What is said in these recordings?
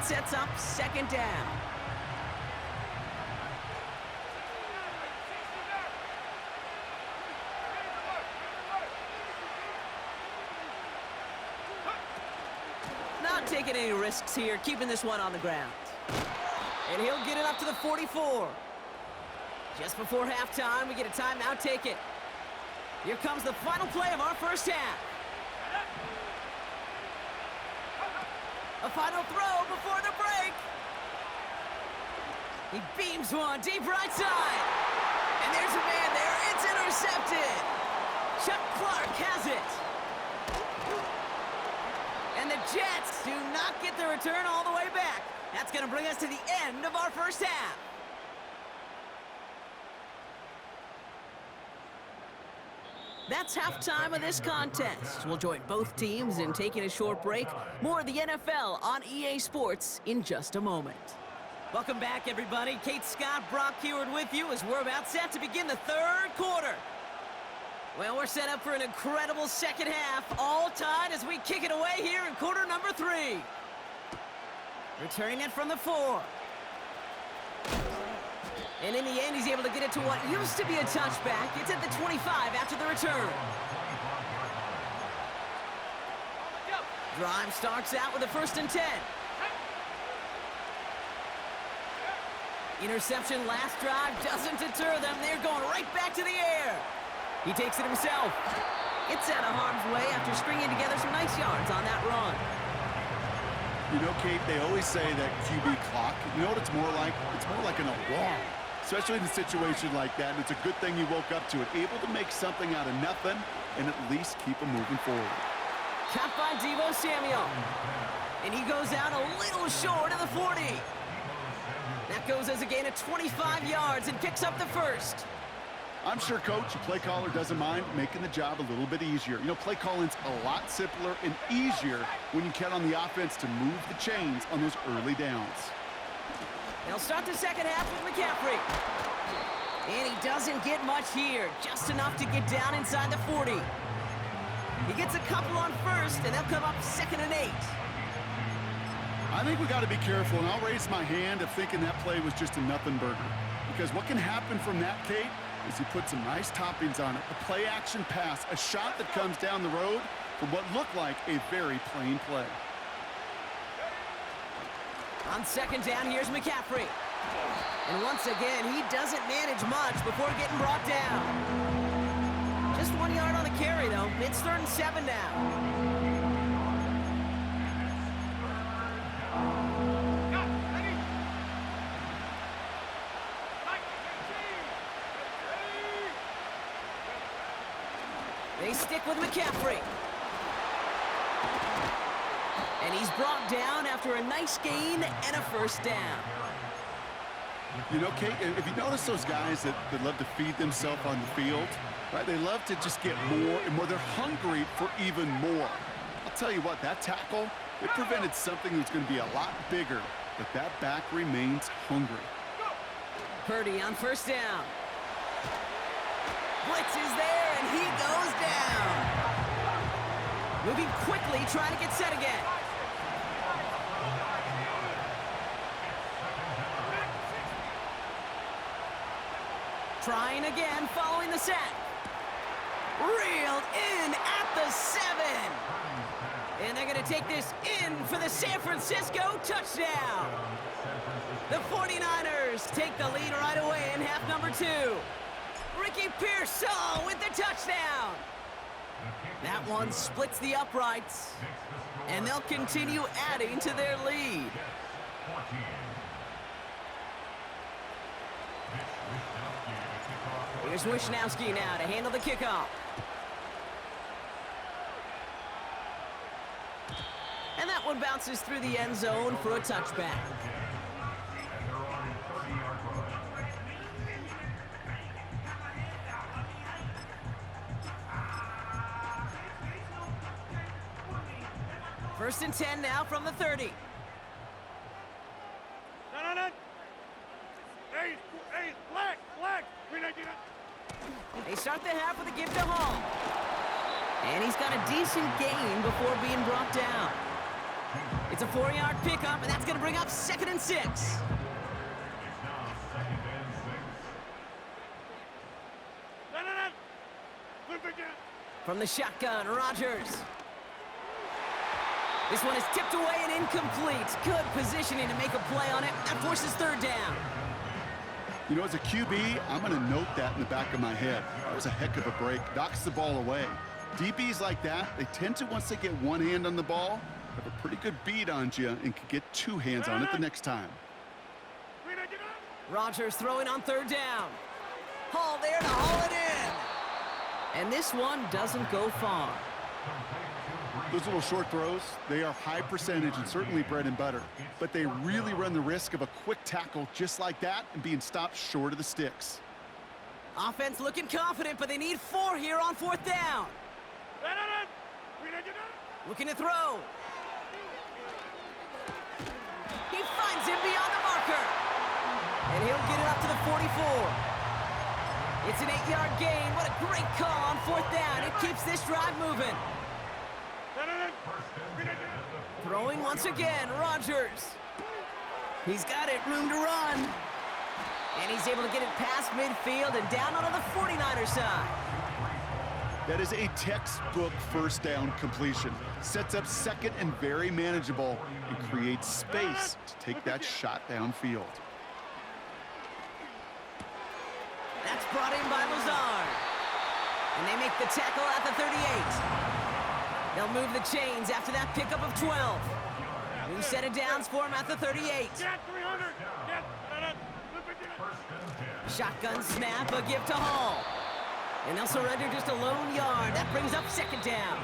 sets up second down. Not taking any risks here, keeping this one on the ground. And he'll get it up to the 44. Just before halftime, we get a timeout taken. Here comes the final play of our first half. A final throw before the break. He beams one deep right side. And there's a man there. It's intercepted. Chuck Clark has it. And the Jets do not get the return all the way back. That's going to bring us to the end of our first half. That's halftime of this contest. We'll join both teams in taking a short break. More of the NFL on EA Sports in just a moment. Welcome back, everybody. Kate Scott, Brock Heward with you as we're about set to begin the third quarter. Well, we're set up for an incredible second half, all tied as we kick it away here in quarter number 3. Returning it from the 4. And in the end, he's able to get it to what used to be a touchback. It's at the 25 after the return. Drive starts out with a 1st and 10. Interception last drive doesn't deter them. They're going right back to the air. He takes it himself. It's out of harm's way after stringing together some nice yards on that run. You know, Kate, they always say that QB clock, you know what it's more like? It's more like an alarm, especially in a situation like that. And it's a good thing you woke up to it, able to make something out of nothing and at least keep them moving forward. Caught by Deebo Samuel. And he goes out a little short of the 40. That goes as a gain of 25 yards and picks up the 1st. I'm sure, Coach, the play caller doesn't mind making the job a little bit easier. You know, play calling's a lot simpler and easier when you count on the offense to move the chains on those early downs. They'll start the second half with McCaffrey. And he doesn't get much here, just enough to get down inside the 40. He gets a couple on 1st, and they'll come up 2nd and 8. I think we got to be careful, and I'll raise my hand of thinking that play was just a nothing burger. Because what can happen from that, Kate, is he puts some nice toppings on it. A play-action pass, a shot that comes down the road from what looked like a very plain play. On 2nd down, here's McCaffrey. And once again, he doesn't manage much before getting brought down. Just 1 yard on the carry, though. It's 3rd and 7 now. They stick with McCaffrey. And he's brought down after a nice gain and a 1st down. You know, Kate, if you notice those guys that love to feed themselves on the field, right? They love to just get more and more. They're hungry for even more. I'll tell you what, that tackle, it prevented something that's going to be a lot bigger, but that back remains hungry. Purdy on 1st down. Blitz is there, and he goes down. Moving quickly, trying to get set again. Trying again, following the sack. Reeled in at the 7. And they're going to take this in for the San Francisco touchdown. The 49ers take the lead right away in half number 2. Ricky Pearsall with the touchdown. That one splits the uprights, and they'll continue adding to their lead. Here's Wishnowski now to handle the kickoff. And that one bounces through the end zone for a touchback. First and 10 now from the 30. They start the half with a give to Hall. And he's got a decent gain before being brought down. It's a 4-yard pickup, and that's going to bring up 2nd and 6. From the shotgun, Rodgers. This one is tipped away and incomplete. Good positioning to make a play on it. That forces 3rd down. You know, as a QB, I'm going to note that in the back of my head. That was a heck of a break. Knocks the ball away. DBs like that, they tend to, once they get one hand on the ball, have a pretty good beat on you and can get 2 hands on it the next time. Rodgers throwing on 3rd down. Hall there to haul it in. And this one doesn't go far. Those little short throws, they are high percentage and certainly bread and butter. But they really run the risk of a quick tackle just like that and being stopped short of the sticks. Offense looking confident, but they need 4 here on 4th down. Looking to throw. He finds him beyond the marker. And he'll get it up to the 44. It's an 8-yard gain. What a great call on 4th down. It keeps this drive moving. Throwing once again, Rodgers. He's got it, room to run. And he's able to get it past midfield and down onto the 49er side. That is a textbook 1st down completion. Sets up 2nd and very manageable and creates space to take that shot downfield. That's brought in by Lazard. And they make the tackle at the 38. They'll move the chains after that pickup of 12. New set of downs for him at the 38. Shotgun snap, a give to Hall. And they'll surrender just a lone yard. That brings up 2nd down.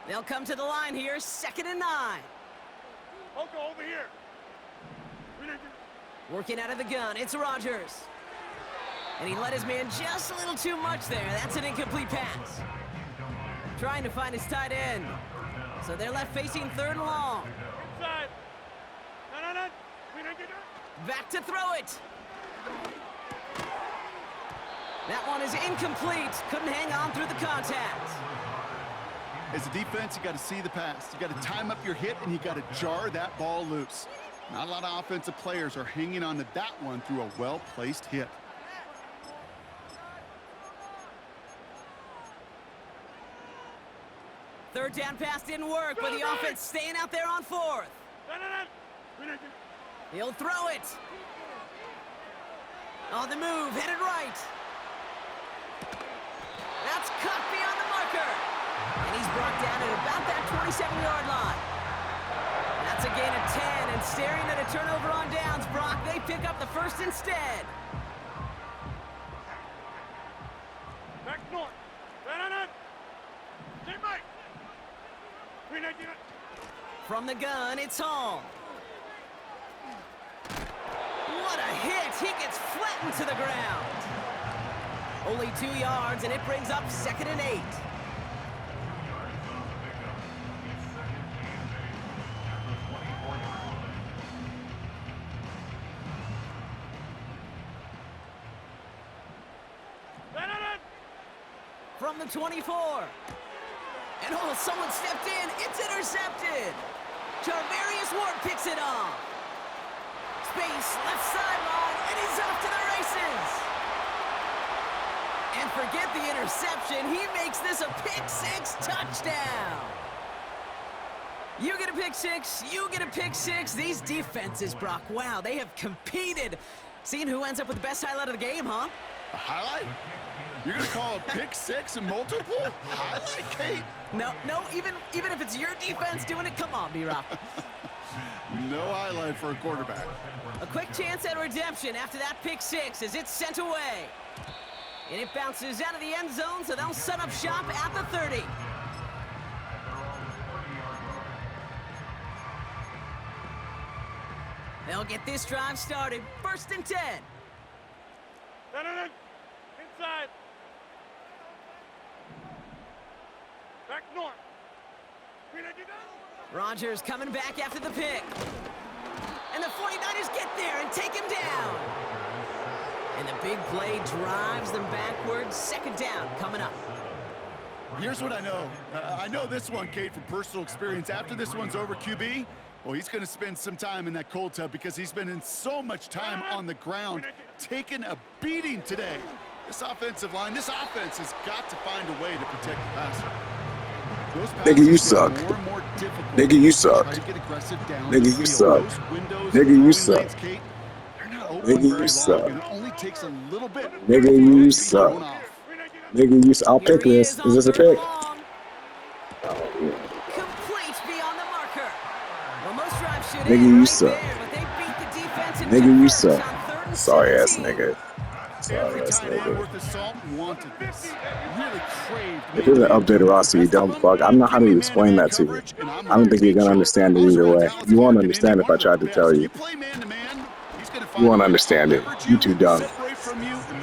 They'll come to the line here, 2nd and 9. I'll go over here. Working out of the gun, it's Rodgers. And he let his man just a little too much there. That's an incomplete pass. Trying to find his tight end. So they're left facing 3rd and long. Inside. No. Back to throw it. That one is incomplete. Couldn't hang on through the contact. As a defense, you got to see the pass. You got to time up your hit, and you got to jar that ball loose. Not a lot of offensive players are hanging on to that one through a well-placed hit. Third down pass didn't work, but the offense staying out there on 4th. He'll throw it. On the move, headed right. That's cut beyond the marker. And he's brought down at about that 27-yard line. That's a gain of 10, and staring at a turnover on downs, Brock, they pick up the 1st instead. Back north. Teammate. From the gun, it's Hall. What a hit! He gets flattened to the ground. Only 2 yards, and it brings up 2nd and 8. From the 24. And oh, someone stepped in. It's intercepted. Charvarius Ward picks it off. Space, left sideline, and he's off to the races. And forget the interception. He makes this a pick-6 touchdown. You get a pick-6, you get a pick-6. These defenses, Brock, wow, they have competed. Seeing who ends up with the best highlight of the game, huh? A highlight? You're going to call a pick-6 and multiple? Highlight, Kate? No, even if it's your defense doing it, come on, B-Rock. No highlight for a quarterback. A quick chance at redemption after that pick-6 as it's sent away. And it bounces out of the end zone, so they'll set up shop at the 30. They'll get this drive started. 1st and 10. Inside. Back north. Rodgers coming back after the pick. And the 49ers get there and take him down. And the big play drives them backwards. Second down coming up. Here's what I know. I know this one, Kate, from personal experience. After this one's over, QB, well, he's going to spend some time in that cold tub because he's been in so much time on the ground, taking a beating today. This offensive line, this offense has got to find a way to protect the passer. Nigga, you suck. Nigga, you suck. Nigga, you suck. Nigga, you suck. Nigga, you suck. Nigga, you suck. Nigga, you suck. I'll pick this. Is this a pick? Complete beyond the marker. Well, most drives should Nigga, end you right suck. there, but they beat the defense and Nigga, you convert suck. on 3rd and Sorry ass 17. nigga. Sorry ass Tight end nigga. worth of salt wanted this. Really craved. If there's an updated roster, you dumb fuck. I don't know how to explain that to you. I don't think you're gonna understand it either way. You won't understand if I tried to tell you. You won't understand it. You too dumb.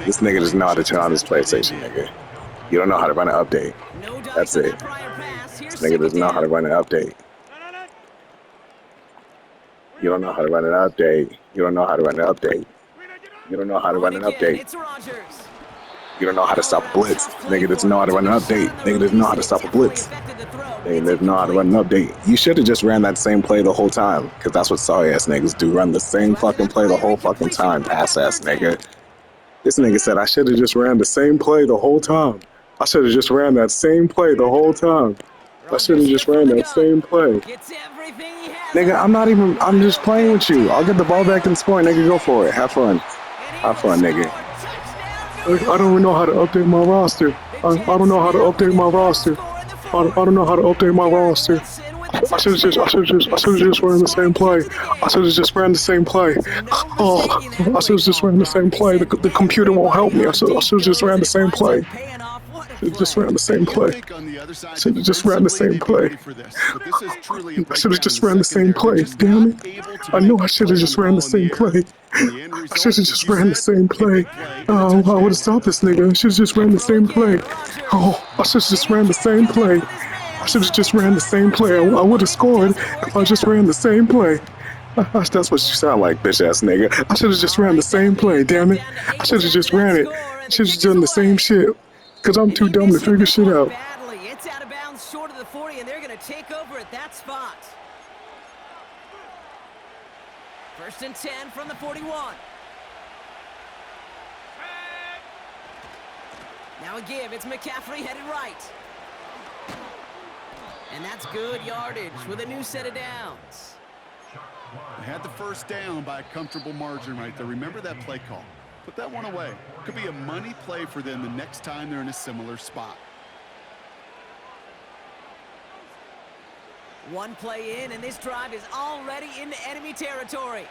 This nigga doesn't know how to turn on his PlayStation, nigga. You don't know how to run an update. No dice That's on it. that prior pass. Here's This nigga doesn't know how to run an update. You don't know how to run an update. You don't know how to run an update. You don't know how to run an update. It's Rodgers. You don't know how to stop a blitz. Nigga doesn't know how to run an update. Nigga doesn't know how to stop a blitz. Nigga doesn't know how to run an update. You should have just ran that same play the whole time, because that's what sorry ass niggas do. Run the same fucking play the whole fucking time, pass ass nigga. This nigga said I should have just ran the same play the whole time. I should have just ran that same play the whole time. I should have just ran that same play. Nigga, I'm just playing with you. I'll get the ball back and score, nigga. Go for it. Have fun. Have fun, nigga. I don't even know how to update my roster. I don't know how to update my roster. I don't know how to update my roster. I should have just ran the same play. I should have just ran the same play. Oh, I should have just ran the same play. The computer won't help me. I should have just ran the same play. Just ran the same play. Should have just ran the same play. I should have just ran the same play. Damn it! I know I should have just ran the same play. I should have just ran the same play. Oh, I would have stopped this nigga. I should have just ran the same play. Oh, I should have just ran the same play. I should have just ran the same play. I would have scored if I just ran the same play. That's what you sound like, bitch ass nigga. I should have just ran the same play. Damn it! I should have just ran it. I should have done the same shit. Cause I'm too dumb to figure shit out. It's out of bounds short of the 40, and they're going to take over at that spot. 1st and 10 from the 41. Now a give. It's McCaffrey headed right. And that's good yardage with a new set of downs. They had the first down by a comfortable margin right there. Remember that play call. Put that one away. Could be a money play for them the next time they're in a similar spot. One play in, and this drive is already into enemy territory.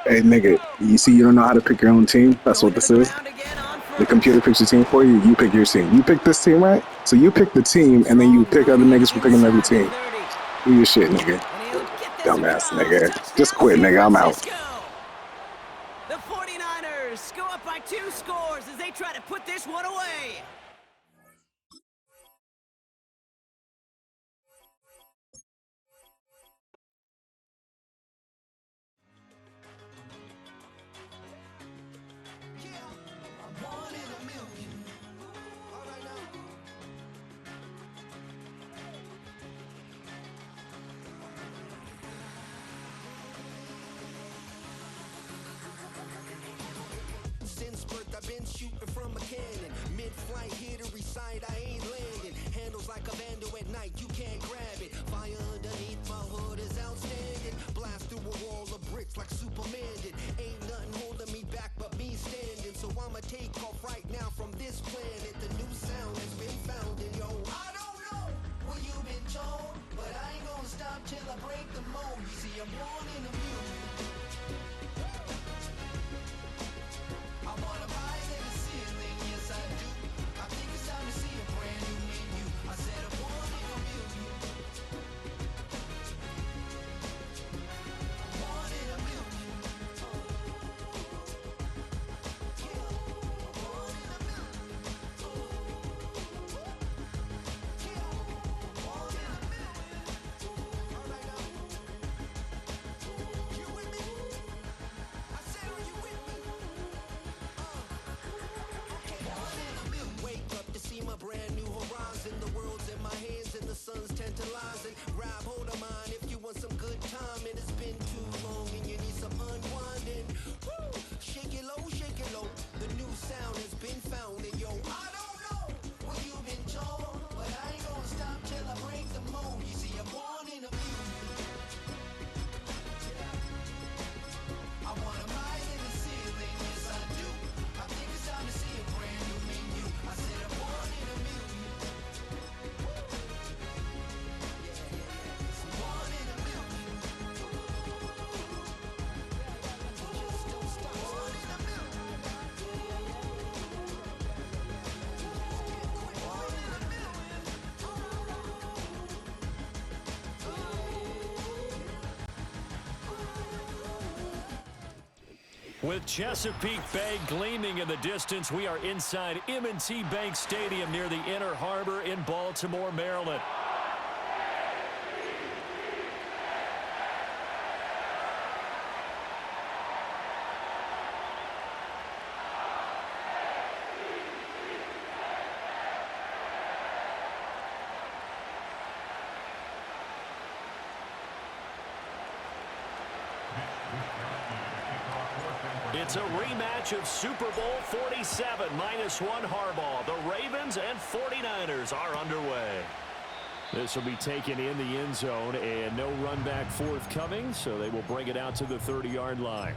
Hey, nigga, you see you don't know how to pick your own team? That's what this is. The computer picks your team for you. You pick your team. You pick this team, right? So you pick the team, and then you pick other niggas for picking every team. Do your shit, nigga. Dumbass, nigga. Just quit, nigga. I'm out. The 49ers go up by 2 scores as they try to put this one away. Since birth, I've been shooting from a cannon. Mid-flight, here to recite, I ain't landing. Handles like a vandal at night, you can't grab it. Fire underneath my hood is outstanding. Blast through a wall of bricks like Superman did. Ain't nothing holding me back but me standing. So I'ma take off right now from this planet. The new sound has been found in yo. I don't know what you've been told, but I ain't gonna stop till I break the mold. You see, I'm born in a music. I wanna rise in the ceiling, yes I do. I think it's time to see a brand new menu. I said I'm born in a million. I'm born in a million. Yeah, I'm born in a million. Yeah, I'm born in a million. All right now. With Chesapeake Bay gleaming in the distance, we are inside M&T Bank Stadium near the Inner Harbor in Baltimore, Maryland. It's a rematch of Super Bowl 47, -1 Harbaugh. The Ravens and 49ers are underway. This will be taken in the end zone, and no run back forthcoming, so they will bring it out to the 30-yard line.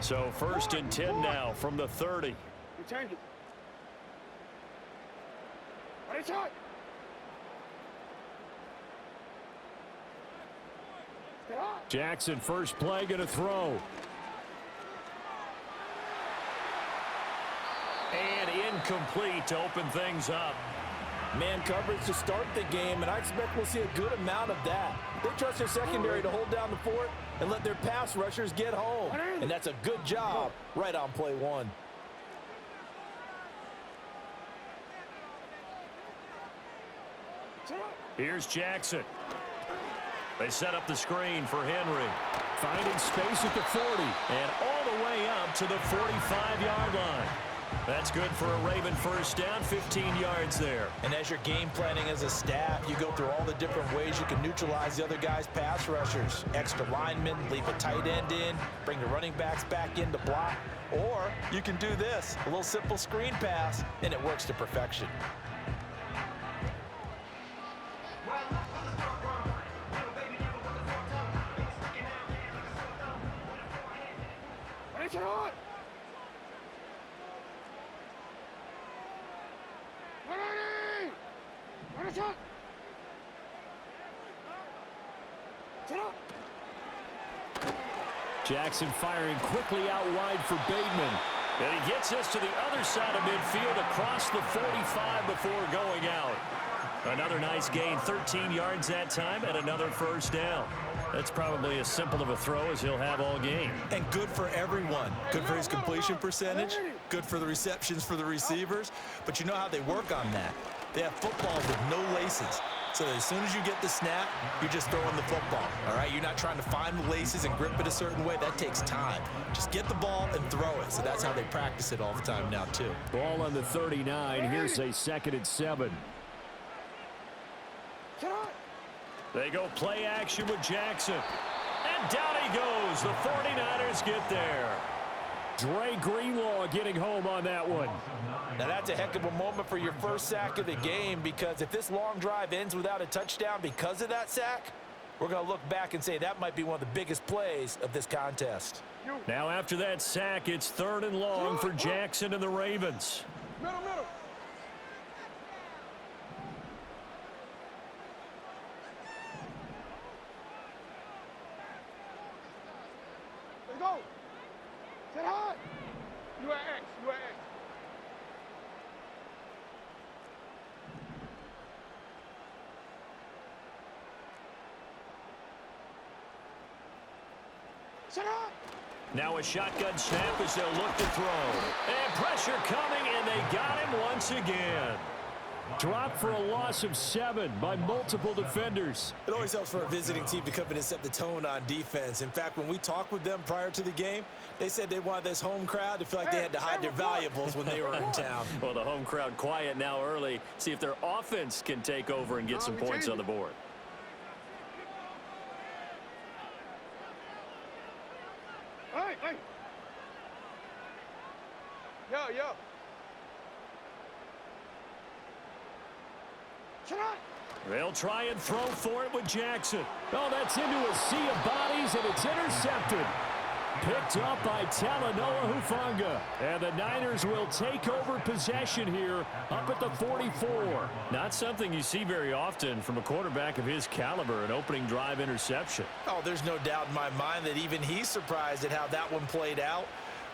So 1st and 10 now from the 30. Change it. Ready, shot. Jackson, first play, going to throw. And incomplete to open things up. Man coverage to start the game, and I expect we'll see a good amount of that. They trust their secondary to hold down the fort and let their pass rushers get home. And that's a good job right on play one. Here's Jackson. They set up the screen for Henry. Finding space at the 40. And all the way up to the 45-yard line. That's good for a Raven first down, 15 yards there. And as you're game planning as a staff, you go through all the different ways you can neutralize the other guy's pass rushers. Extra linemen, leave a tight end in, bring the running backs back in to block. Or you can do this, a little simple screen pass, and it works to perfection. Jackson firing quickly out wide for Bateman. And he gets us to the other side of midfield across the 45 before going out. Another nice gain, 13 yards that time, and another first down. That's probably as simple of a throw as he'll have all game. And good for everyone. Good for his completion percentage. Good for the receptions for the receivers. But you know how they work on that. They have footballs with no laces. So as soon as you get the snap, you're just throwing the football, all right? You're not trying to find the laces and grip it a certain way. That takes time. Just get the ball and throw it. So that's how they practice it all the time now, too. Ball on the 39. Here's a 2nd and 7. They go play action with Jackson. And down he goes. The 49ers get there. Dre Greenlaw getting home on that one. Now that's a heck of a moment for your first sack of the game, because if this long drive ends without a touchdown because of that sack, we're going to look back and say that might be one of the biggest plays of this contest. Now after that sack, it's 3rd and long for Jackson and the Ravens. Middle. Let's go. Sit high. You at X. Sit high. Now a shotgun snap as they'll look to throw. And pressure coming, and they got him once again. Dropped for a loss of 7 by multiple defenders. It always helps for a visiting team to come in and set the tone on defense. In fact, when we talked with them prior to the game, they said they wanted this home crowd to feel like they had to hide their valuables when they were in town. Well, the home crowd quiet now early. See if their offense can take over and get some points on the board. Hey. Yo. They'll try and throw for it with Jackson. Oh, that's into a sea of bodies, and it's intercepted. Picked up by Talanoa Hufanga. And the Niners will take over possession here up at the 44. Not something you see very often from a quarterback of his caliber, an opening drive interception. Oh, there's no doubt in my mind that even he's surprised at how that one played out.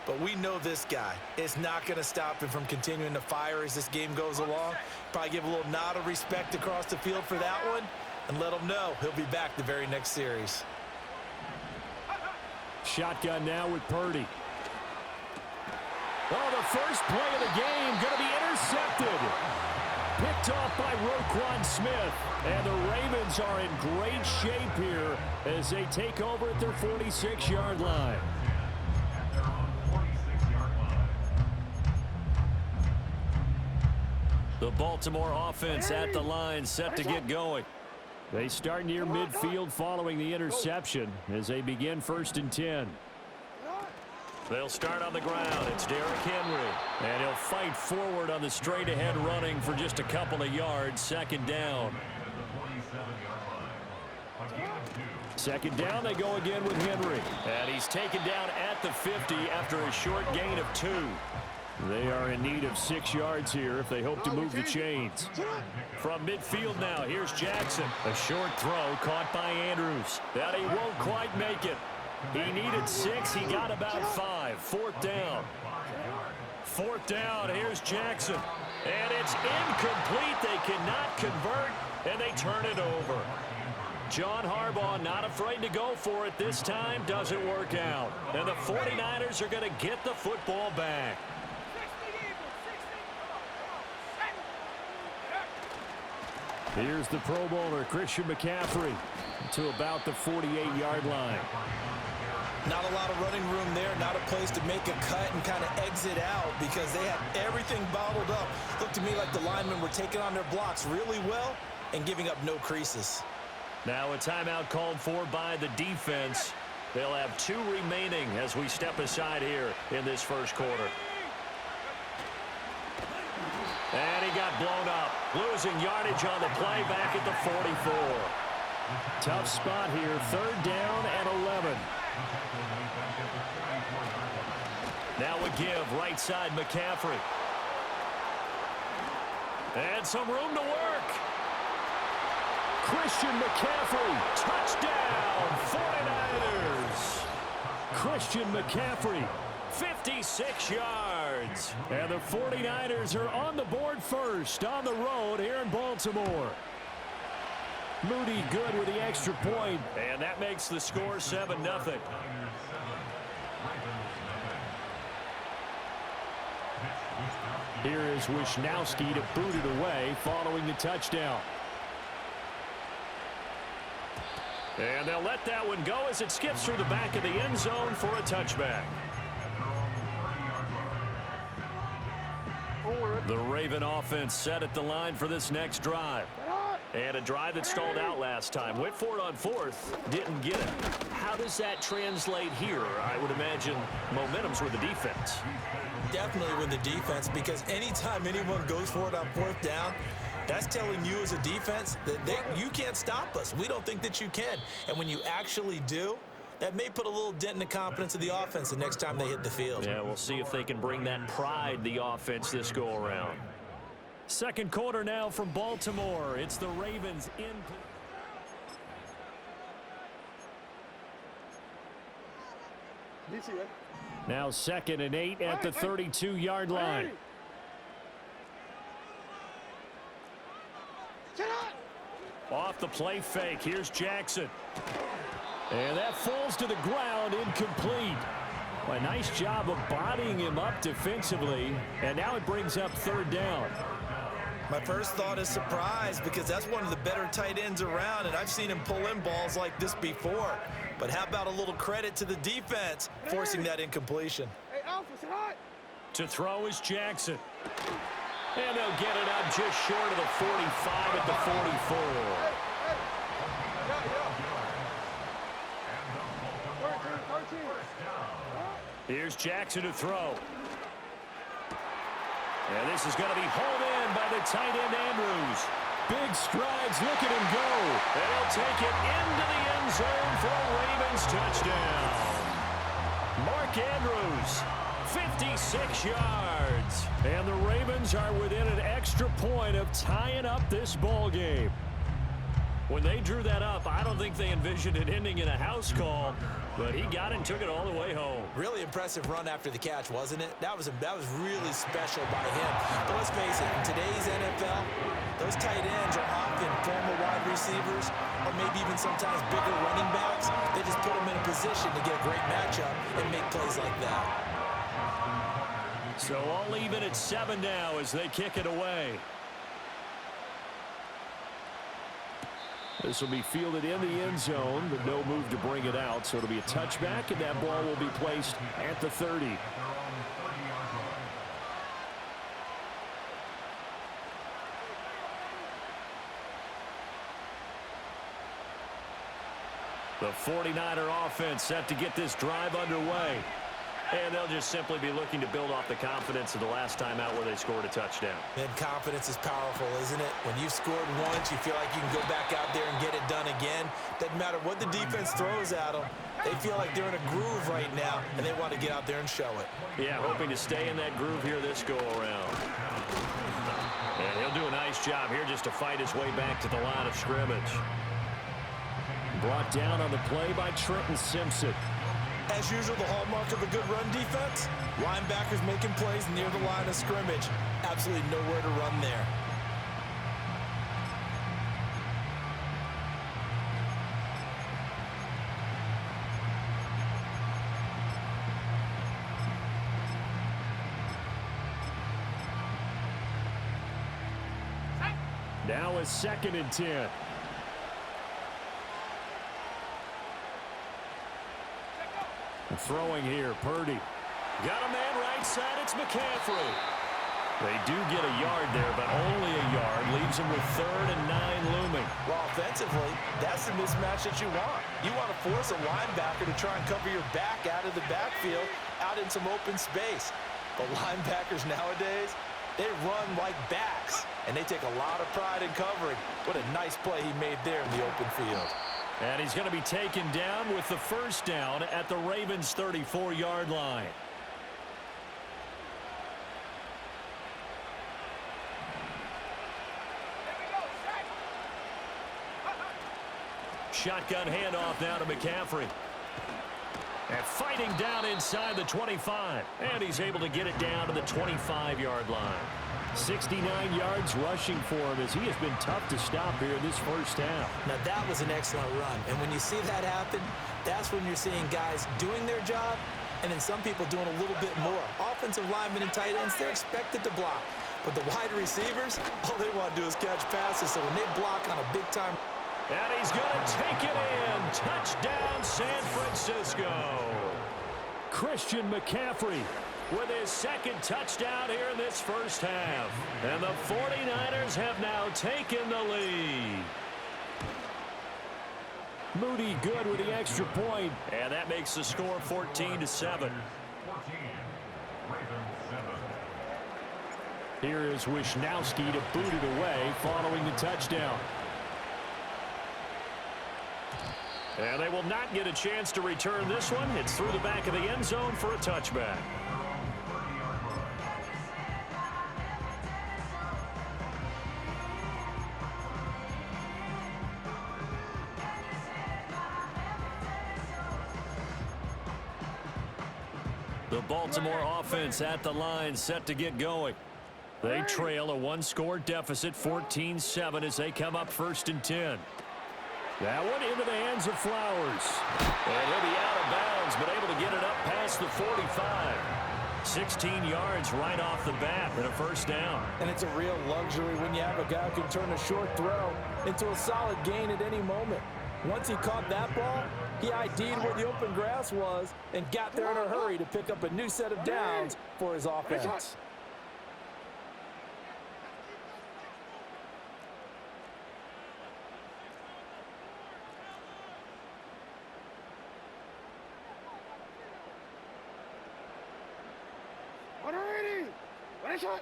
But we know this guy. It's not going to stop him from continuing to fire as this game goes along. Probably give a little nod of respect across the field for that one and let him know he'll be back the very next series. Shotgun now with Purdy. Oh, the first play of the game going to be intercepted. Picked off by Roquan Smith. And the Ravens are in great shape here as they take over at their 46-yard line. The Baltimore offense at the line, set to get going. They start near midfield following the interception as they begin 1st and 10. They'll start on the ground. It's Derrick Henry. And he'll fight forward on the straight-ahead running for just a couple of yards. 2nd down. 2nd down, they go again with Henry. And he's taken down at the 50 after a short gain of 2. They are in need of 6 yards here if they hope to move the chains. From midfield now, here's Jackson. A short throw caught by Andrews. That he won't quite make it. He needed 6. He got about 5. 4th down. 4th down. Here's Jackson. And it's incomplete. They cannot convert, and they turn it over. John Harbaugh not afraid to go for it this time. Doesn't work out. And the 49ers are going to get the football back. Here's the Pro Bowler, Christian McCaffrey, to about the 48-yard line. Not a lot of running room there, not a place to make a cut and kind of exit out because they had everything bottled up. Looked to me like the linemen were taking on their blocks really well and giving up no creases. Now a timeout called for by the defense. They'll have 2 remaining as we step aside here in this first quarter. And he got blown up. Losing yardage on the play back at the 44. Tough spot here. 3rd down and 11. Now a give. Right side McCaffrey. And some room to work. Christian McCaffrey. Touchdown 49ers. Christian McCaffrey. 56 yards. And the 49ers are on the board first on the road here in Baltimore. Moody good with the extra point. And that makes the score 7-0. Here is Wisnowski to boot it away following the touchdown. And they'll let that one go as it skips through the back of the end zone for a touchback. The Raven offense set at the line for this next drive. And a drive that stalled out last time. Went for it on 4th. Didn't get it. How does that translate here? I would imagine momentum's with the defense. Definitely with the defense because anytime anyone goes for it on 4th down, that's telling you as a defense that you can't stop us. We don't think that you can. And when you actually do, that may put a little dent in the confidence of the offense the next time they hit the field. Yeah, we'll see if they can bring that pride, the offense, this go-around. 2nd quarter now from Baltimore. It's the Ravens in. Now 2nd and 8 at the 32-yard line. Off the play fake. Here's Jackson. And that falls to the ground, incomplete. A nice job of bodying him up defensively. And now it brings up 3rd down. My first thought is surprise because that's one of the better tight ends around, and I've seen him pull in balls like this before. But how about a little credit to the defense forcing that incompletion? Hey, Alpha, sit high. To throw is Jackson. And they'll get it up just short of the 45 at the 44. Here's Jackson to throw. And this is going to be hauled in by the tight end Andrews. Big strides, look at him go. And he'll take it into the end zone for a Ravens touchdown. Mark Andrews, 56 yards. And the Ravens are within an extra point of tying up this ball game. When they drew that up, I don't think they envisioned it ending in a house call, but he got it and took it all the way home. Really impressive run after the catch, wasn't it? That was really special by him. But let's face it, in today's NFL, those tight ends are often former wide receivers or maybe even sometimes bigger running backs. They just put them in a position to get a great matchup and make plays like that. So all even at 7 now as they kick it away. This will be fielded in the end zone, but no move to bring it out. So it'll be a touchback, and that ball will be placed at the 30. The 49er offense set to get this drive underway. And they'll just simply be looking to build off the confidence of the last time out where they scored a touchdown. And confidence is powerful, isn't it? When you've scored once, you feel like you can go back out there and get it done again. Doesn't matter what the defense throws at them. They feel like they're in a groove right now, and they want to get out there and show it. Yeah, hoping to stay in that groove here this go-around. And he'll do a nice job here just to fight his way back to the line of scrimmage. Brought down on the play by Trenton Simpson. As usual, the hallmark of a good run defense, linebackers making plays near the line of scrimmage. Absolutely nowhere to run there. Now a 2nd and 10. Throwing here, Purdy. Got a man right side, it's McCaffrey. They do get a yard there, but only a yard. Leaves them with 3rd and 9 looming. Well, offensively, that's the mismatch that you want. You want to force a linebacker to try and cover your back out of the backfield, out in some open space. But linebackers nowadays, they run like backs, and they take a lot of pride in covering. What a nice play he made there in the open field. And he's going to be taken down with the 1st down at the Ravens' 34-yard line. Shotgun handoff now to McCaffrey. And fighting down inside the 25. And he's able to get it down to the 25-yard line. 69 yards rushing for him as he has been tough to stop here in this 1st half. Now, that was an excellent run. And when you see that happen, that's when you're seeing guys doing their job and then some people doing a little bit more. Offensive linemen and tight ends, they're expected to block. But the wide receivers, all they want to do is catch passes. So when they block on a big-time... And he's going to take it in. Touchdown, San Francisco. Christian McCaffrey with his 2nd touchdown here in this 1st half. And the 49ers have now taken the lead. Moody good with the extra point. And that makes the score 14-7. Here is Wisnowski to boot it away following the touchdown. And they will not get a chance to return this one. It's through the back of the end zone for a touchback. The Baltimore offense at the line, set to get going. They trail a 1-score deficit, 14-7, as they come up 1st and 10. That one into the hands of Flowers. And he'll be out of bounds, but able to get it up past the 45. 16 yards right off the bat and a 1st down. And it's a real luxury when you have a guy who can turn a short throw into a solid gain at any moment. Once he caught that ball, he ID'd where the open grass was and got there in a hurry to pick up a new set of downs for his offense. Shot.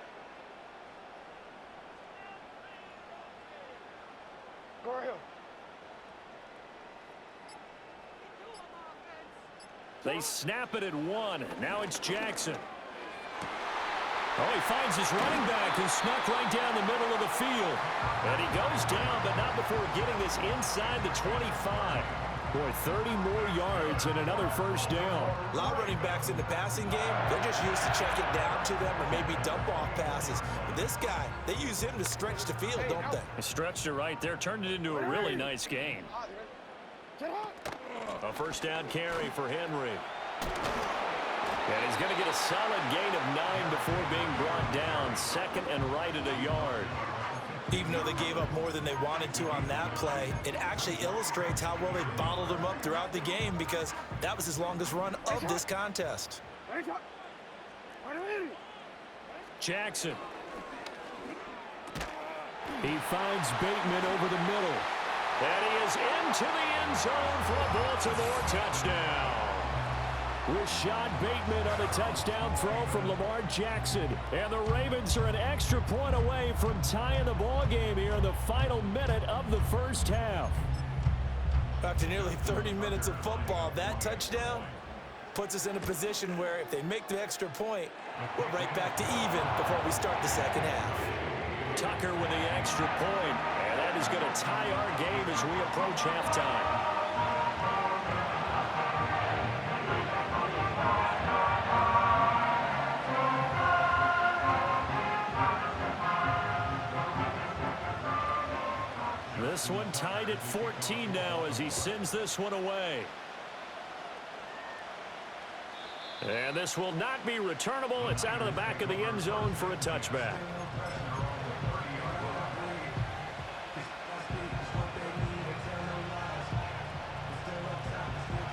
Go right here. They snap it at 1. Now it's Jackson. Oh, he finds his running back who snuck right down the middle of the field. And he goes down, but not before getting this inside the 25. Boy, 30 more yards and another first down. A lot of running backs in the passing game, they're just used to check it down to them or maybe dump off passes. But this guy, they use him to stretch the field, don't they? He stretched it right there, turned it into a really nice gain. A first down carry for Henry. And he's going to get a solid gain of 9 before being brought down. Second and right at a yard. Even though they gave up more than they wanted to on that play, it actually illustrates how well they bottled him up throughout the game because that was his longest run of this contest. Jackson. He finds Bateman over the middle. And he is into the end zone for a Baltimore touchdown. Rashad Bateman on a touchdown throw from Lamar Jackson. And the Ravens are an extra point away from tying the ball game here in the final minute of the first half. After nearly 30 minutes of football, that touchdown puts us in a position where if they make the extra point, we're right back to even before we start the second half. Tucker with the extra point, and that is going to tie our game as we approach halftime. This one tied at 14 now as he sends this one away. And this will not be returnable. It's out of the back of the end zone for a touchback.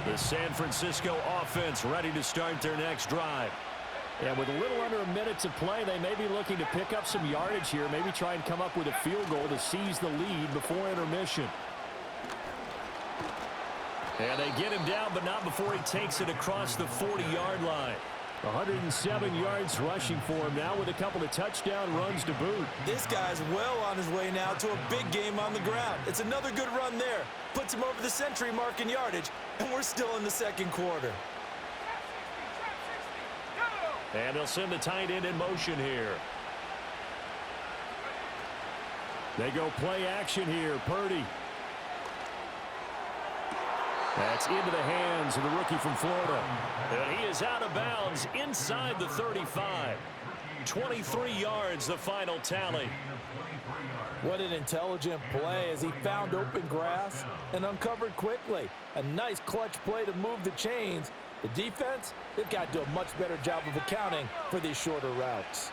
The San Francisco offense ready to start their next drive. And with a little under a minute to play, they may be looking to pick up some yardage here, maybe try and come up with a field goal to seize the lead before intermission. And they get him down, but not before he takes it across the 40-yard line. 107 yards rushing for him now with a couple of touchdown runs to boot. This guy's well on his way now to a big game on the ground. It's another good run there. Puts him over the century mark in yardage, and we're still in the second quarter. And they'll send the tight end in motion here. They go play action here. Purdy. That's into the hands of the rookie from Florida. And he is out of bounds inside the 35. 23 yards, the final tally. What an intelligent play as he found open grass and uncovered quickly. A nice clutch play to move the chains. The defense, they've got to do a much better job of accounting for these shorter routes.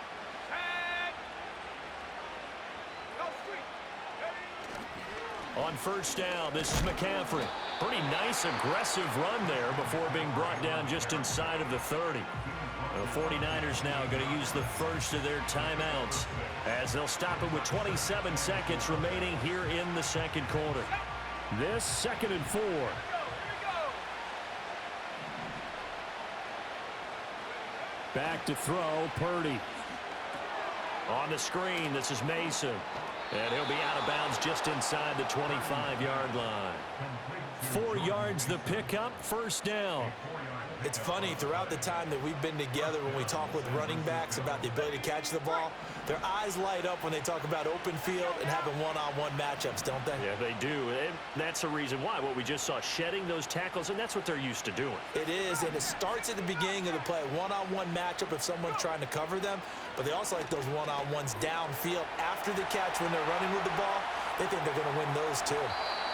On first down, this is McCaffrey. Pretty nice, aggressive run there before being brought down just inside of the 30. The 49ers now going to use the first of their timeouts as they'll stop it with 27 seconds remaining here in the second quarter. This 2nd and 4. Back to throw, Purdy. On the screen, this is Mason. And he'll be out of bounds just inside the 25-yard line. 4 yards the pickup, first down. It's funny, throughout the time that we've been together when we talk with running backs about the ability to catch the ball, their eyes light up when they talk about open field and having one-on-one matchups, don't they? Yeah, they do. And that's the reason why. What we just saw, shedding those tackles, and that's what they're used to doing. It is, and it starts at the beginning of the play. One-on-one matchup if someone's trying to cover them, but they also like those one-on-ones downfield after the catch when they're running with the ball. They think they're going to win those too.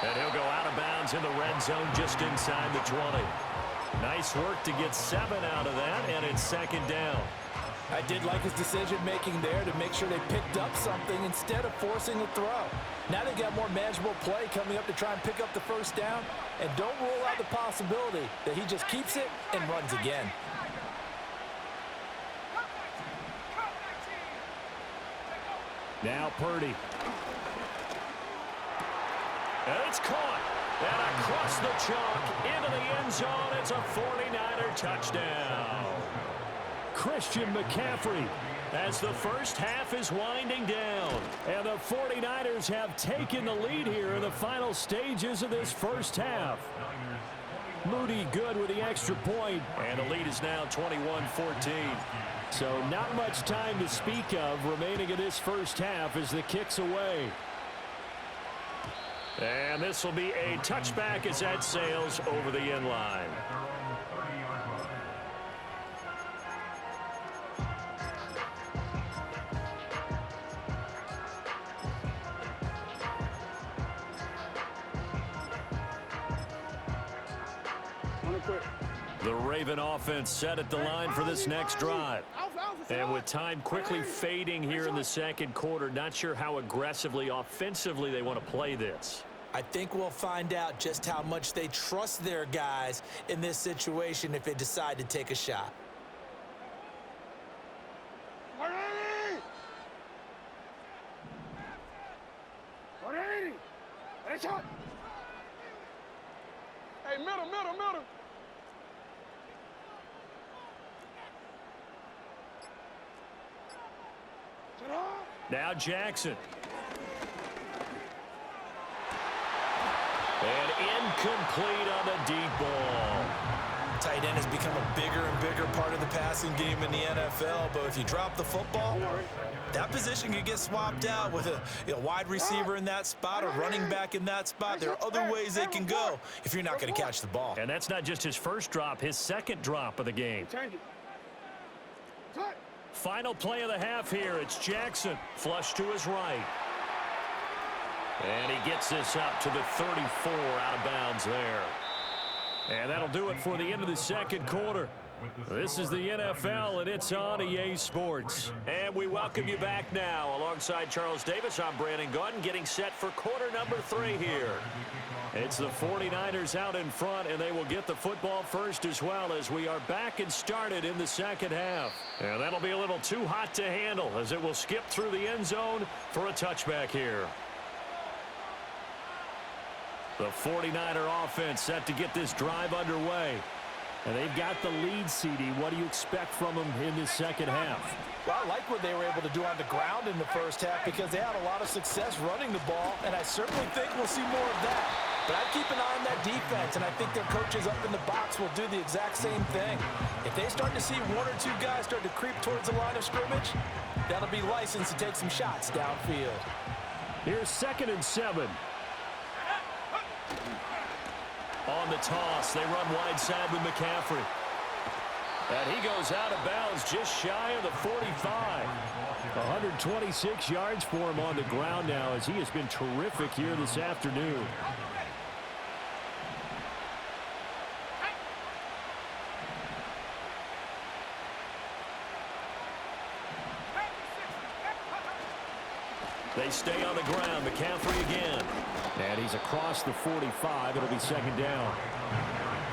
And he'll go out of bounds in the red zone just inside the 20. Nice work to get 7 out of that, and it's second down. I did like his decision-making there to make sure they picked up something instead of forcing a throw. Now they've got more manageable play coming up to try and pick up the first down, and don't rule out the possibility that he just keeps it and runs again. Now Purdy. And it's caught. And across the chalk, into the end zone, it's a 49er touchdown. Christian McCaffrey as the first half is winding down. And the 49ers have taken the lead here in the final stages of this first half. Moody good with the extra point. And the lead is now 21-14. So not much time to speak of remaining in this first half as the kick's away. And this will be a touchback as that sails over the end line. The Raven offense set at the line for this next drive. And with time quickly fading here in the second quarter, not sure how aggressively, offensively they want to play this. I think we'll find out just how much they trust their guys in this situation if they decide to take a shot. Hey, middle. Now Jackson. And incomplete on the deep ball. Tight end has become a bigger and bigger part of the passing game in the NFL, but if you drop the football, that position could get swapped out with a wide receiver in that spot or running back in that spot. There are other ways they can go if you're not going to catch the ball. And that's not just his first drop, his second drop of the game. Final play of the half here. It's Jackson. Flush to his right. And he gets this up to the 34 out of bounds there. And that'll do it for the end of the second quarter. This is the NFL, and it's on EA Sports. And we welcome you back now. Alongside Charles Davis, I'm Brandon Gautin, getting set for quarter number 3 here. It's the 49ers out in front, and they will get the football first as well as we are back and started in the second half. And that'll be a little too hot to handle as it will skip through the end zone for a touchback here. The 49er offense set to get this drive underway. And they've got the lead, CD. What do you expect from them in this second half? Well, I like what they were able to do on the ground in the first half because they had a lot of success running the ball, and I certainly think we'll see more of that. But I'd keep an eye on that defense, and I think their coaches up in the box will do the exact same thing. If they start to see one or two guys start to creep towards the line of scrimmage, that'll be licensed to take some shots downfield. Here's 2nd and 7. On the toss, they run wide side with McCaffrey. And he goes out of bounds just shy of the 45. 126 yards for him on the ground now as he has been terrific here this afternoon. They stay on the ground. McCaffrey again. And he's across the 45. It'll be 2nd down.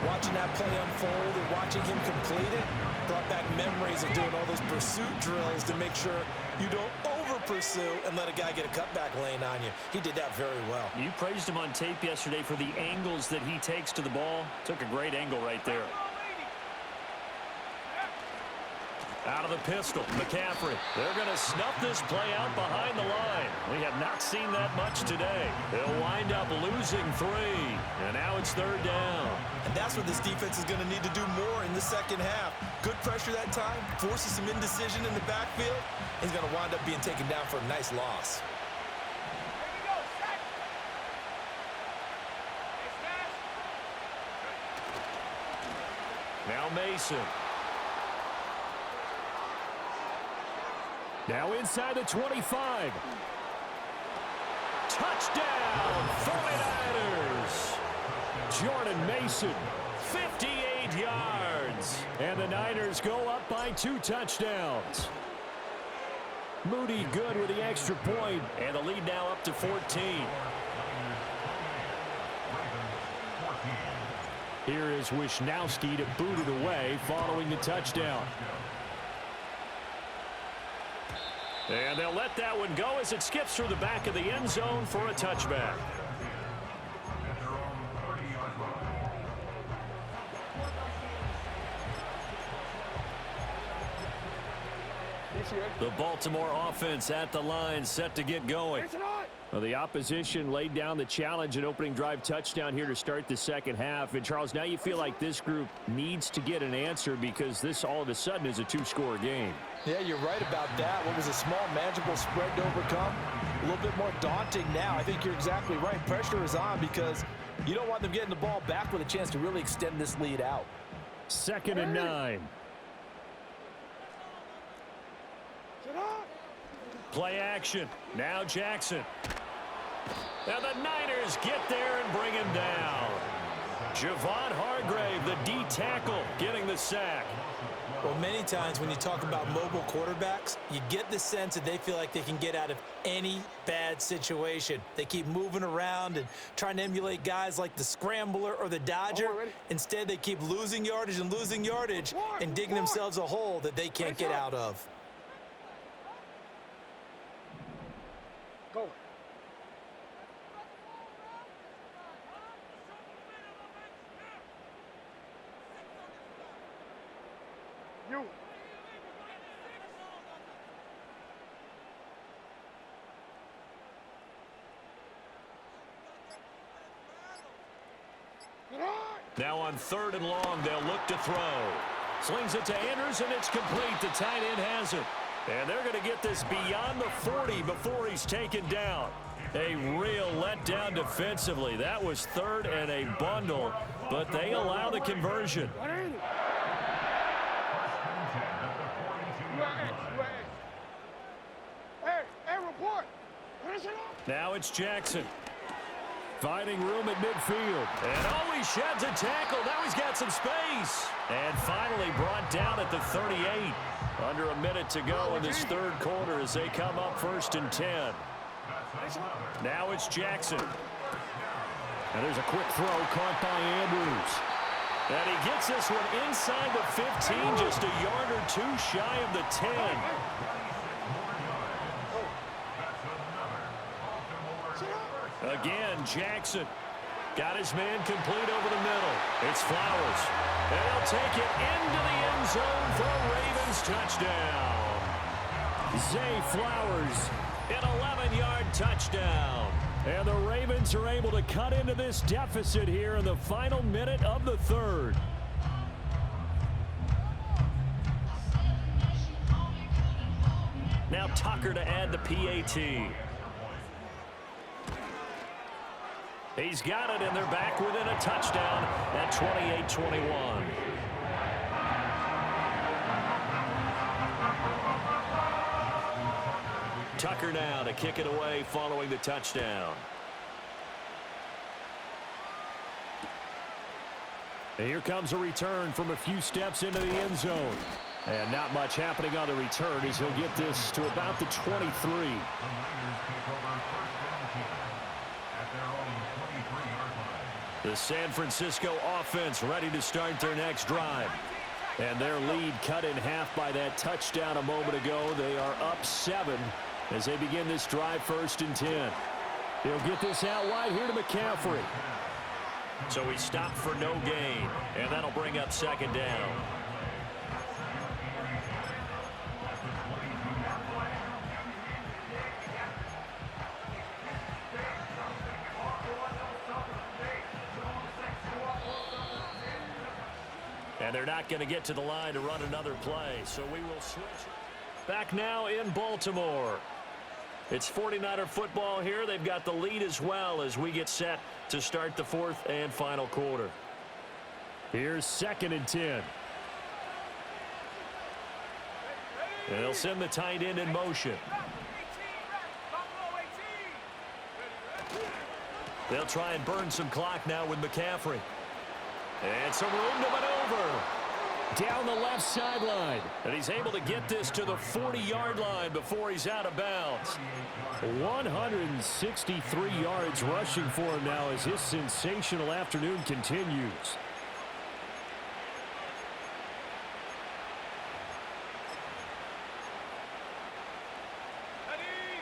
Watching that play unfold and watching him complete it brought back memories of doing all those pursuit drills to make sure you don't over-pursue and let a guy get a cutback lane on you. He did that very well. You praised him on tape yesterday for the angles that he takes to the ball. Took a great angle right there. Out of the pistol, McCaffrey. They're going to snuff this play out behind the line. We have not seen that much today. They'll wind up losing 3, and now it's 3rd down. And that's what this defense is going to need to do more in the second half. Good pressure that time, forces some indecision in the backfield. He's going to wind up being taken down for a nice loss. Now Mason. Now inside the 25. Touchdown, 49ers. Jordan Mason, 58 yards. And the Niners go up by 2 touchdowns. Moody good with the extra point. And the lead now up to 14. Here is Wisnowski to boot it away following the touchdown. And they'll let that one go as it skips through the back of the end zone for a touchback. The Baltimore offense at the line set to get going. Well, the opposition laid down the challenge and opening drive touchdown here to start the second half. And, Charles, now you feel like this group needs to get an answer because this all of a sudden is a two-score game. Yeah, you're right about that. What was a small, manageable spread to overcome, a little bit more daunting now. I think you're exactly right. Pressure is on because you don't want them getting the ball back with a chance to really extend this lead out. 2nd and 9. Play action. Now Jackson. And the Niners get there and bring him down. Javon Hargrave, the D tackle, getting the sack. Well, many times when you talk about mobile quarterbacks, you get the sense that they feel like they can get out of any bad situation. They keep moving around and trying to emulate guys like the Scrambler or the Dodger. Instead, they keep losing yardage and digging themselves a hole that they can't get out of. Go. You. Now on 3rd and long, they'll look to throw. Slings it to Andrews, and it's complete. The tight end has it. And they're going to get this beyond the 40 before he's taken down. A real letdown defensively. That was 3rd and a bundle, but they allow the conversion. Hey, report. Now it's Jackson. Finding room at midfield. And oh, he sheds a tackle. Now he's got some space. And finally brought down at the 38. Under a minute to go in this 3rd quarter as they come up 1st and 10. Now it's Jackson. And there's a quick throw caught by Andrews. And he gets this one inside the 15, just a yard or two shy of the 10. Again, Jackson got his man complete over the middle. It's Flowers. And he'll take it into the end zone for a Ravens touchdown. Zay Flowers, an 11-yard touchdown. And the Ravens are able to cut into this deficit here in the final minute of the 3rd. Now Tucker to add the PAT. He's got it, and they're back within a touchdown at 28-21. Tucker now to kick it away following the touchdown. And here comes a return from a few steps into the end zone. And not much happening on the return as he'll get this to about the 23. The San Francisco offense ready to start their next drive. And their lead cut in half by that touchdown a moment ago. They are up 7 as they begin this drive 1st and 10. He'll get this out wide here to McCaffrey. So he stopped for no gain, and that'll bring up 2nd down. And they're not going to get to the line to run another play, so we will switch. Back now in Baltimore. It's 49er football here. They've got the lead as well as we get set to start the 4th and final quarter. Here's 2nd and 10. And they'll send the tight end in motion. They'll try and burn some clock now with McCaffrey. And some room to maneuver. Down the left sideline. And he's able to get this to the 40-yard line before he's out of bounds. 163 yards rushing for him now as his sensational afternoon continues.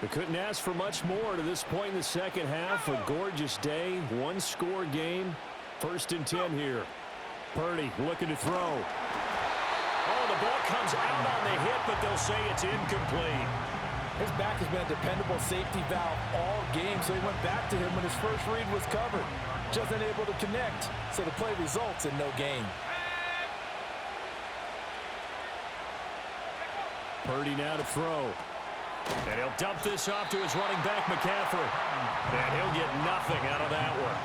They couldn't ask for much more to this point in the second half. A gorgeous day, one-score game. 1st and 10 here. Purdy looking to throw. Oh, the ball comes out on the hit, but they'll say it's incomplete. His back has been a dependable safety valve all game, so he went back to him when his first read was covered. Just unable to connect, so the play results in no gain. Purdy now to throw. And he'll dump this off to his running back, McCaffrey. And he'll get nothing out of that one.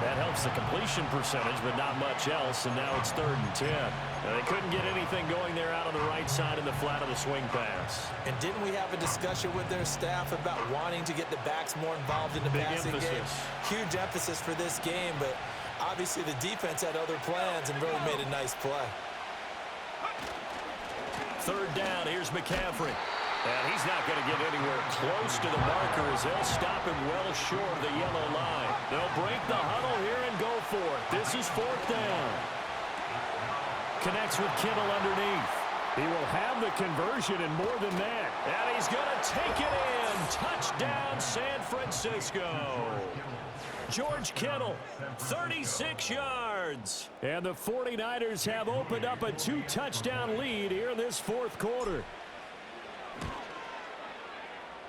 That helps the completion percentage, but not much else, and now it's 3rd and 10. Now, they couldn't get anything going there out on the right side in the flat of the swing pass. And didn't we have a discussion with their staff about wanting to get the backs more involved in the passing game? Huge emphasis for this game, but obviously the defense had other plans and really made a nice play. 3rd down, here's McCaffrey. And he's not going to get anywhere close to the marker as they'll stop him well short of the yellow line. They'll break the huddle here and go for it. This is 4th down. Connects with Kittle underneath. He will have the conversion and more than that. And he's going to take it in. Touchdown, San Francisco. George Kittle, 36 yards. And the 49ers have opened up a 2-touchdown lead here in this 4th quarter.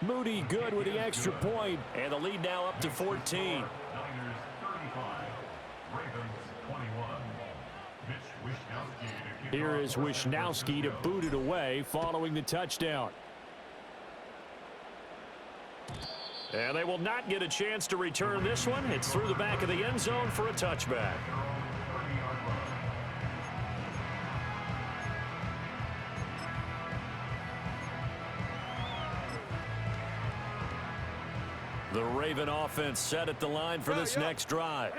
Moody good with the extra point, and the lead now up to 14. Here is Wishnowsky to boot it away following the touchdown. And they will not get a chance to return this one. It's through the back of the end zone for a touchback. The Raven offense set at the line for this next drive.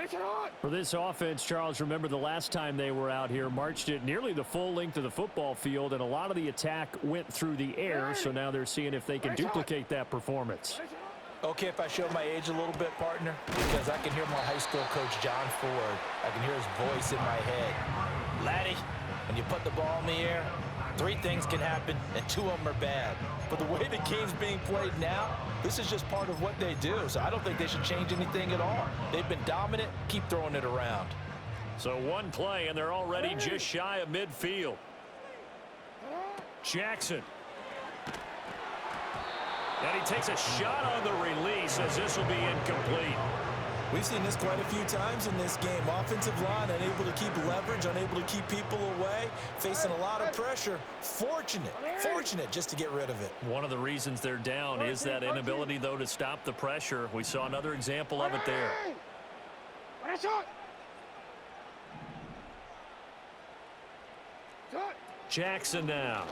For this offense, Charles, remember the last time they were out here, marched it nearly the full length of the football field, and a lot of the attack went through the air, so now they're seeing if they can duplicate that performance. Okay, if I show my age a little bit, partner, because I can hear my high school coach, John Ford. I can hear his voice in my head. Laddie, when you put the ball in the air, 3 things can happen, and 2 of them are bad. But the way the game's being played now, this is just part of what they do. So I don't think they should change anything at all. They've been dominant. Keep throwing it around. So 1 play, and they're already just shy of midfield. Jackson. And he takes a shot on the release as this will be incomplete. We've seen this quite a few times in this game. Offensive line unable to keep leverage, unable to keep people away, facing a lot of pressure. Fortunate just to get rid of it. One of the reasons they're down is that inability, though, to stop the pressure. We saw another example of it there. Jackson now.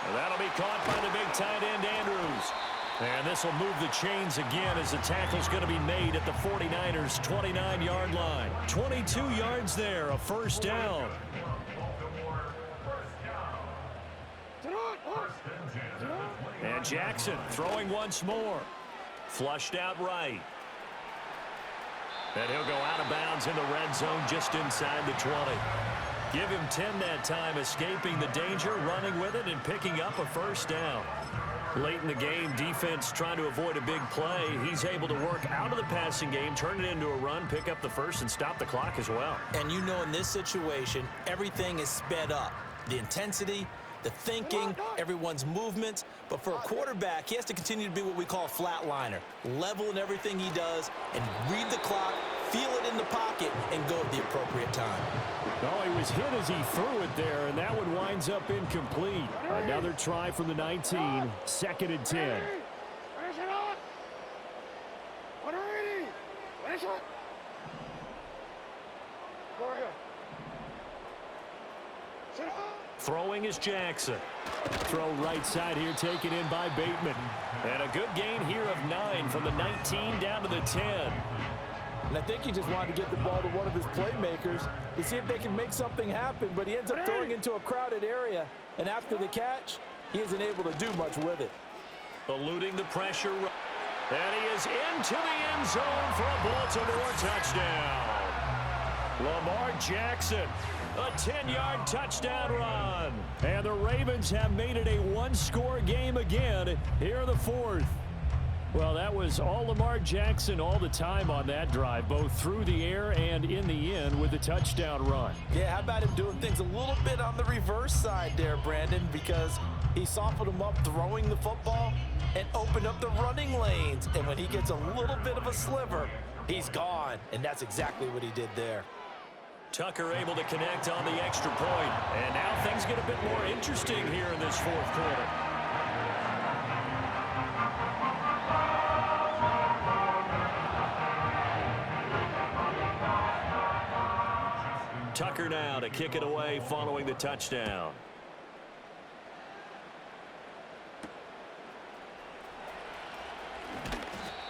And that'll be caught by the big tight end, Andrews. And this will move the chains again as the tackle's going to be made at the 49ers' 29-yard line. 22 yards there, a 1st down. And Jackson throwing once more. Flushed out right. And he'll go out of bounds in the red zone just inside the 20. Give him 10 that time, escaping the danger, running with it, and picking up a 1st down. Late in the game, defense trying to avoid a big play. He's able to work out of the passing game, turn it into a run, pick up the 1st, and stop the clock as well. And you know in this situation, everything is sped up. The intensity, the thinking, everyone's movements. But for a quarterback, he has to continue to be what we call a flatliner. Level in everything he does and read the clock, feel it in the pocket, and go at the appropriate time. Oh, he was hit as he threw it there, and that one winds up incomplete. Another try from the 19, 2nd and 10. Throwing is Jackson. Throw right side here, taken in by Bateman. And a good gain here of 9 from the 19 down to the 10. And I think he just wanted to get the ball to one of his playmakers to see if they can make something happen, but he ends up throwing into a crowded area, and after the catch, he isn't able to do much with it. Eluding the pressure. And he is into the end zone for a Baltimore touchdown. Lamar Jackson, a 10-yard touchdown run. And the Ravens have made it a 1-score game again here in the 4th. Well, that was all Lamar Jackson all the time on that drive, both through the air and in the end with a touchdown run. Yeah, how about him doing things a little bit on the reverse side there, Brandon, because he softened him up throwing the football and opened up the running lanes. And when he gets a little bit of a sliver, he's gone. And that's exactly what he did there. Tucker able to connect on the extra point. And now things get a bit more interesting here in this fourth quarter. Tucker now to kick it away following the touchdown.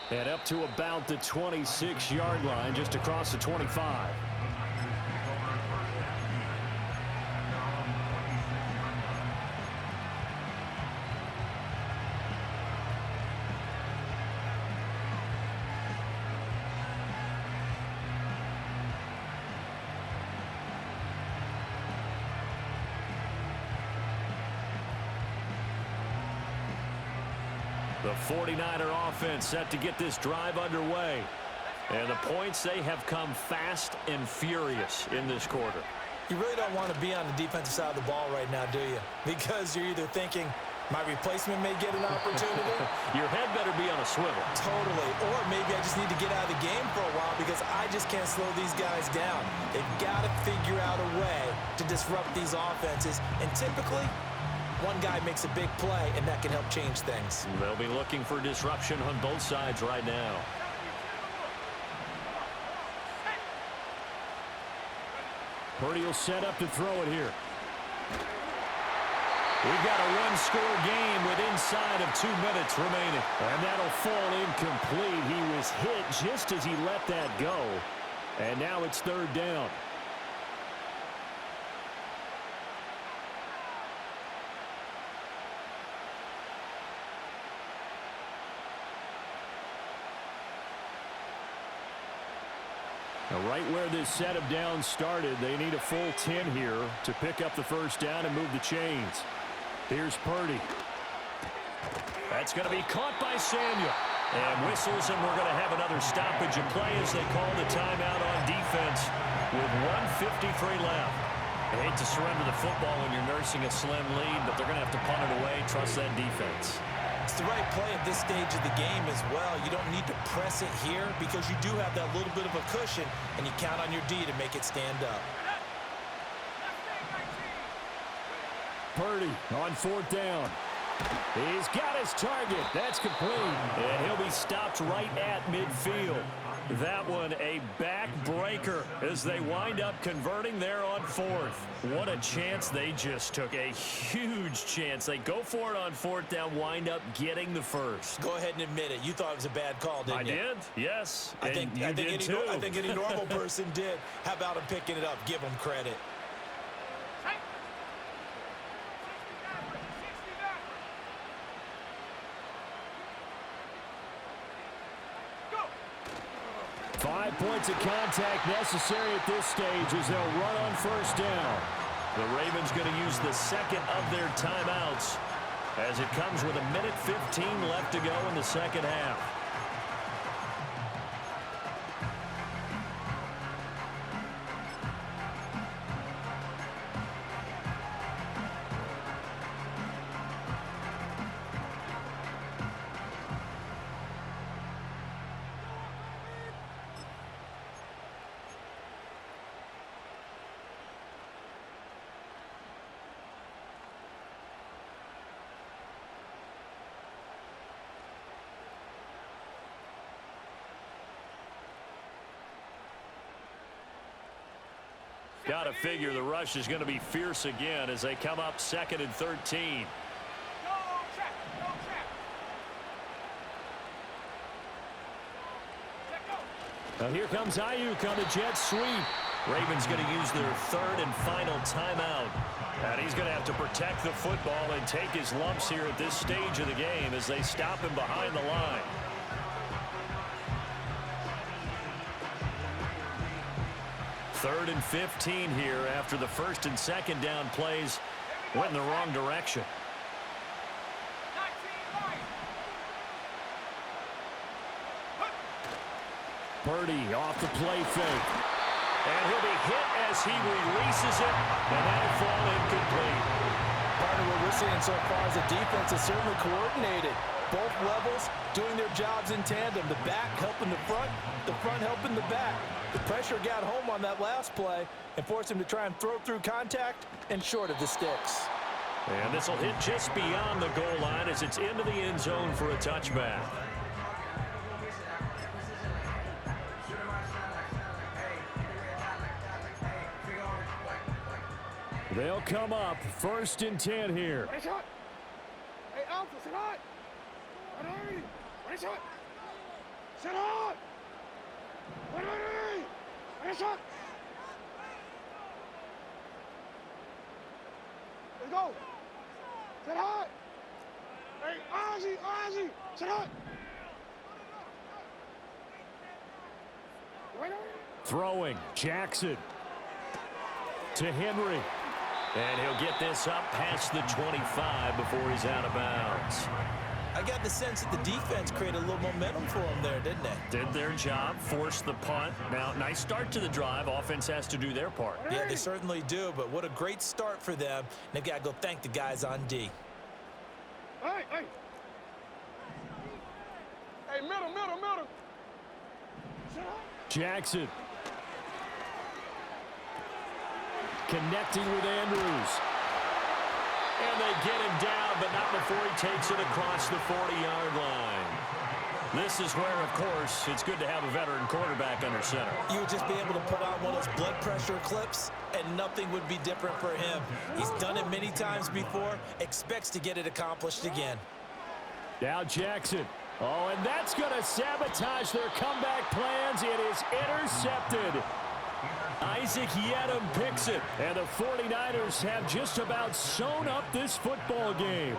And up to about the 26-yard line, just across the 25. The 49er offense set to get this drive underway. And the points, they have come fast and furious in this quarter. You really don't want to be on the defensive side of the ball right now, do you? Because you're either thinking, my replacement may get an opportunity. Your head better be on a swivel. Totally. Or maybe I just need to get out of the game for a while because I just can't slow these guys down. They've got to figure out a way to disrupt these offenses. And typically, one guy makes a big play, and that can help change things. They'll be looking for disruption on both sides right now. Purdy will set up to throw it here. We've got a one-score game with inside of 2 minutes remaining. And that'll fall incomplete. He was hit just as he let that go. And now it's third down. Right where this set of downs started, they need a full 10 here to pick up the first down and move the chains. Here's Purdy. That's going to be caught by Samuel. And whistles, and we're going to have another stoppage of play as they call the timeout on defense with 1:53 left. I hate to surrender the football when you're nursing a slim lead, but they're going to have to punt it away. Trust that defense. It's the right play at this stage of the game as well. You don't need to press it here because you do have that little bit of a cushion, and you count on your D to make it stand up. Purdy on fourth down. He's got his target. That's complete. And he'll be stopped right at midfield. That one a backbreaker as they wind up converting there on fourth. What a chance they just took. A huge chance. They go for it on fourth down, wind up getting the first. Go ahead and admit it. You thought it was a bad call, didn't you? I did, yes. I think any normal person did. How about him picking it up? Give him credit. Points of contact necessary at this stage as they'll run on first down. The Ravens going to use the second of their timeouts as it comes with 1:15 left to go in the second half. Got to figure the rush is going to be fierce again as they come up 2nd and 13. Now here comes Ayuk on the jet sweep. Ravens going to use their third and final timeout. And he's going to have to protect the football and take his lumps here at this stage of the game as they stop him behind the line. Third and 15 here after the first and second down plays went in the wrong direction. Purdy off the play fake. And he'll be hit as he releases it, and that'll fall incomplete. Partner, what we're seeing so far is the defense is certainly coordinated. Both levels doing their jobs in tandem. The back helping the front helping the back. The pressure got home on that last play and forced him to try and throw through contact and short of the sticks. And this will hit just beyond the goal line as it's into the end zone for a touchback. They'll come up 1st and 10 here. Ready, shot. Hey, Alpha, sit hot. Ready. Ready, shot. Sit hot. Ready. Ready, shot. Let's go. Sit hot. Hey, Ozzy. Sit hot. Ready. Throwing, Jackson to Henry. And he'll get this up past the 25 before he's out of bounds. I got the sense that the defense created a little momentum for him there, didn't they? Did their job, forced the punt. Now, nice start to the drive. Offense has to do their part. Yeah, they certainly do, but what a great start for them. They've got to go thank the guys on D. Hey. Hey, middle. Sit hot. Jackson. Connecting with Andrews. And they get him down, but not before he takes it across the 40-yard line. This is where, of course, it's good to have a veteran quarterback under center. You would just be able to put on one of those blood pressure clips, and nothing would be different for him. He's done it many times before, expects to get it accomplished again. Now Jackson. Oh, and that's going to sabotage their comeback plans. It is intercepted. Isaac Yedem picks it, and the 49ers have just about sewn up this football game.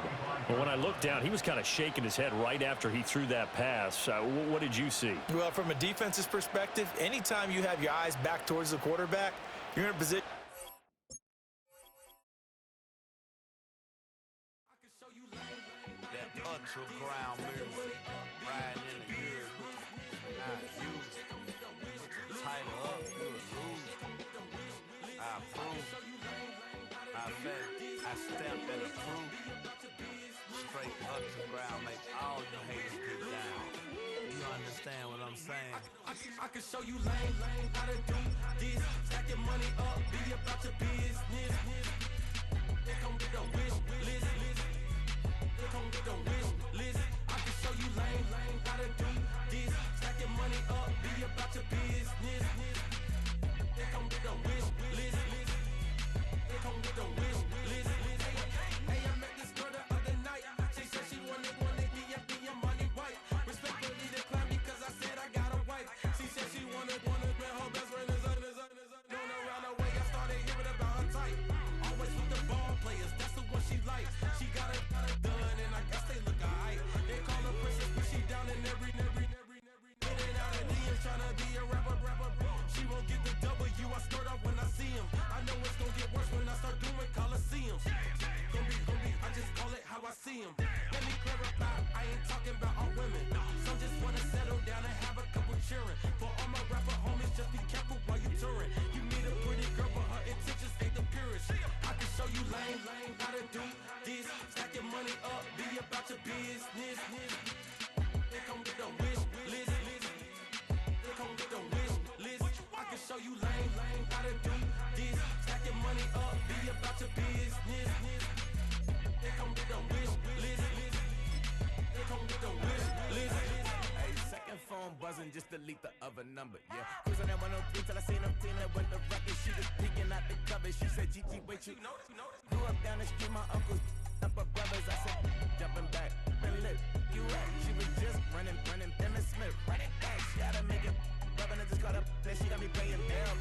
Well, when I looked down, he was kind of shaking his head right after he threw that pass. What did you see? Well, from a defense's perspective, anytime you have your eyes back towards the quarterback, you're in a position. That ground music, riding in the good, not used. Tighten up, you a loser. I approve. I bet I stamped and approved. Straight up to the ground, make all you haters get down. You understand what I'm saying? I can show you lame, how to do this. Stack your money up, be about your business. They come with the wish list. They come with the wish list. I can show you lame, how to do this. Stack your money up, be about your business. They come with the wish list. They come with the wish list. Hey, I met this girl the other night. She said she wanted me and be a money white. Respectfully declined because I said I got a wife. She said she wanted when her best friend is known around the way. I started hearing about her type. Always with the ball players, that's the one she likes. She got it done, and I guess they look alright. They call her princess, but she down in every. In and out of DMs, tryna be a rapper. She won't get the W, I skirt off when I see him. I know it's gonna get worse when I start doing Coliseums. Gonna be, I just call it how I see him. Let me clarify, I ain't talking about all women. Some just wanna settle down and have a couple cheering. For all my rapper homies, just be careful while you touring. You meet a pretty girl, but her intentions ain't the purest. I can show you lame, how to do this. Stack your money up, be about your business. They come with the wish list. They come with the wish list. I can show you lame, how to do this. Stack your money up, be about your business. They come with the wish list. They come with the wish list. Hey, second phone buzzing, just delete the other number, yeah. Cruising at 103 till I seen them team that went the record. She was peeking out the cover. She said, Gigi, wait, you grew up down the street, my uncles, up her brothers. I said, jumping back, been lit. You at? She was just running, Emmett Smith. Running back, she gotta make it. Rubbing, I just caught up, then she got me paying down,